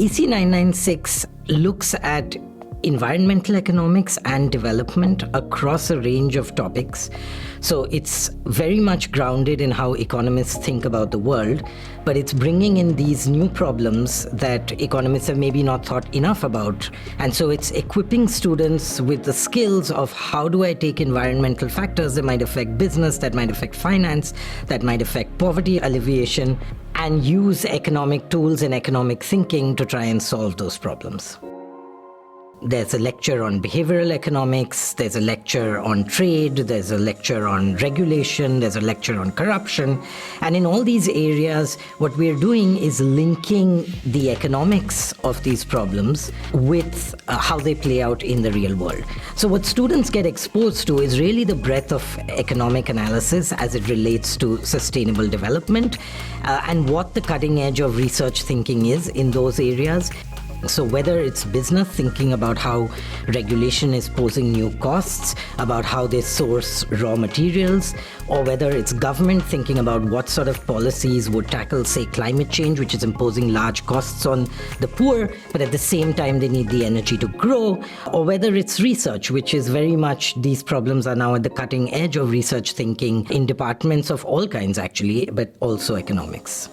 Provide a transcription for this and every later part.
EC996 looks at environmental economics and development across a range of topics. So it's very much grounded in how economists think about the world, but it's bringing in these new problems that economists have maybe not thought enough about. And so it's equipping students with the skills of how do I take environmental factors that might affect business, that might affect finance, that might affect poverty alleviation, and use economic tools and economic thinking to try and solve those problems. There's a lecture on behavioral economics, there's a lecture on trade, there's a lecture on regulation, there's a lecture on corruption. And in all these areas, what we're doing is linking the economics of these problems with how they play out in the real world. So what students get exposed to is really the breadth of economic analysis as it relates to sustainable development and what the cutting edge of research thinking is in those areas. So whether it's business thinking about how regulation is posing new costs, about how they source raw materials, or whether it's government thinking about what sort of policies would tackle, say, climate change, which is imposing large costs on the poor, but at the same time they need the energy to grow, or whether it's research, which is very much, these problems are now at the cutting edge of research thinking in departments of all kinds actually, but also economics.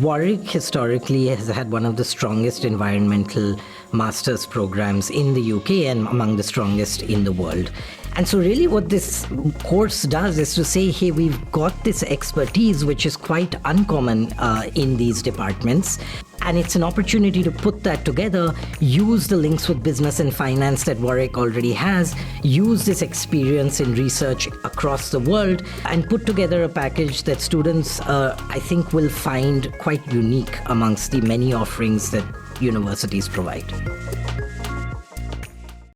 Warwick historically has had one of the strongest environmental master's programs in the UK and among the strongest in the world. And so really what this course does is to say, hey, we've got this expertise which is quite uncommon in these departments. And it's an opportunity to put that together, use the links with business and finance that Warwick already has, use this experience in research across the world, and put together a package that students, I think, will find quite unique amongst the many offerings that universities provide.